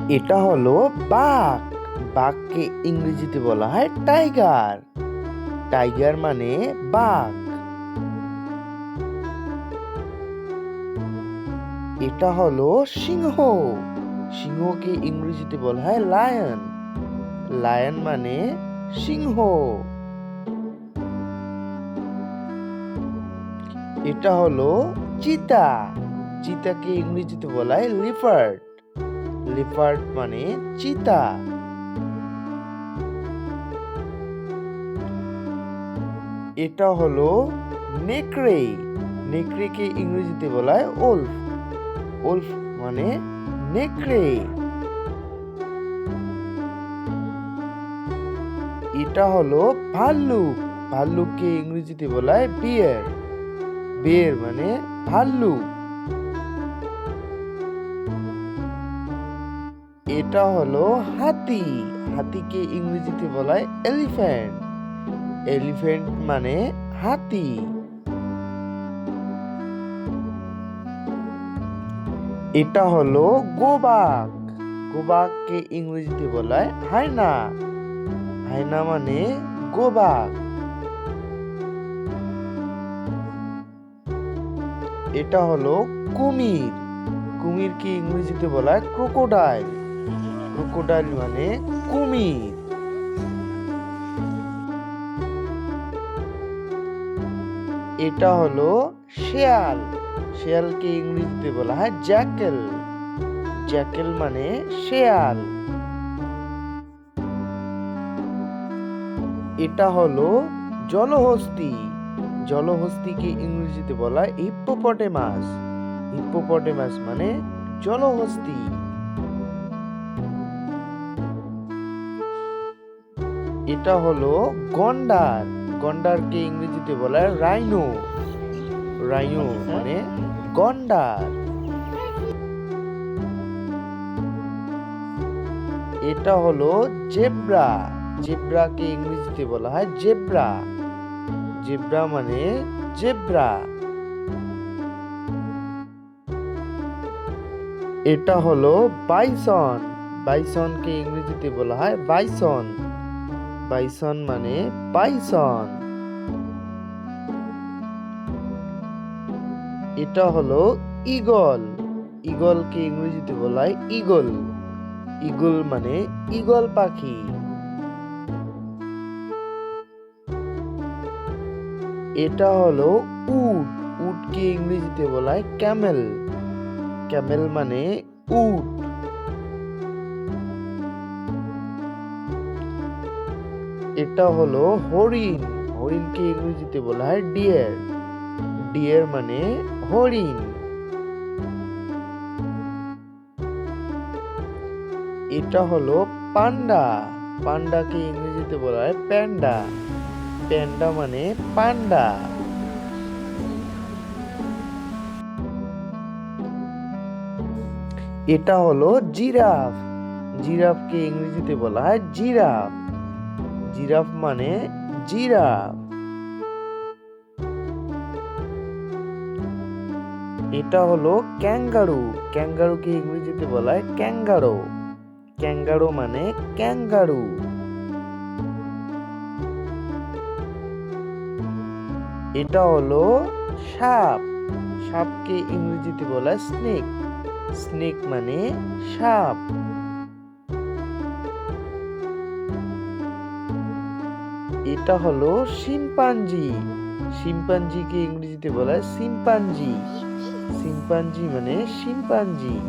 এটা হলো বাঘ। বাঘকে ইংরেজিতে বলা হয় টাইগার। টাইগার মানে বাঘ। এটা হলো সিংহ। সিংহকে ইংরেজিতে বলা হয় লায়ন। লায়ন মানে সিংহ। এটা হলো চিতা। চিতাকে ইংরেজিতে বলা হয় লিপার্ড। লিপার্ড মানে চিতা। এটা হলো নেকড়ে। নেকড়েকে ইংরেজিতে বলা হয় ওলফ। ওলফ মানে নেকড়ে। এটা হলো ভাল্লুক। ভাল্লুককে ইংরেজিতে বলা হয় বিয়ার। বিয়ার মানে ভাল্লুক। এটা হলো হাতি। হাতিকে ইংরেজিতে বলা হয় এলিফ্যান্ট। এলিফ্যান্ট মানে হাতি। এটা হলো গোবাক। গোবাককে ইংরেজিতে বলা হয় হায়না। হায়না মানে গোবাক। এটা হলো কুমির। কুমিরকে ইংরেজিতে বলা হয় ক্রোকোডাইল। ক্রোকোডাইল মানে কুমির। এটা হলো শেয়াল। শেয়ালকে ইংরেজিতে বলা হয় জ্যাকেল। জ্যাকেল মানে শেয়াল। এটা হলো জলহস্তী। জলহস্তীকে ইংরেজিতে বলা হয় হিপ্পোপটেমাস। হিপ্পোপটেমাস মানে জলহস্তী। এটা হলো গন্ডার। গন্ডারকে ইংরেজিতে বলা হয় রাইনো। রাইনো মানে গন্ডার। এটা হলো জেব্রা। জেব্রাকে ইংরেজিতে বলা হয় জেব্রা। জেব্রা মানে জেব্রা। এটা হলো বাইসন। বাইসনকে ইংরেজিতে বলা হয় বাইসন। বাইসন মানে বাইসন। এটা হলো ঈগল। ঈগলকে ইংরেজিতে বলা হয় ঈগল। ঈগল মানে ঈগল পাখি। এটা হলো উট। উটকে ইংরেজিতে বলা হয় ক্যামেল। ক্যামেল মানে উট। এটা হলো হরিণ। হরিণকে ইংরেজিতে বলা হয় ডিয়ার। ডিয়ার মানে হরিণ। এটা হলো পান্ডা। পান্ডাকে ইংরেজিতে বলা হয় প্যান্ডা। প্যান্ডা মানে পান্ডা। এটা হলো জিরাফ। জিরাফকে ইংরেজিতে বলা হয় জিরাফ। জিরাফ মানে জিরাফ। এটা হলো ক্যাঙ্গারু। ক্যাঙ্গারুকে ইংরেজিতে বলা হয় ক্যাঙ্গারো। ক্যাঙ্গারো মানে ক্যাঙ্গারু। এটা হলো সাপ। সাপকে ইংরেজিতে বলা হয় স্নেক। স্নেক মানে সাপ। এটা হলো শিম্পাঞ্জি। শিম্পাঞ্জিকে ইংরেজিতে বলা হয় সিম্পাঞ্জি। সিম্পাঞ্জি মানে শিম্পাঞ্জি।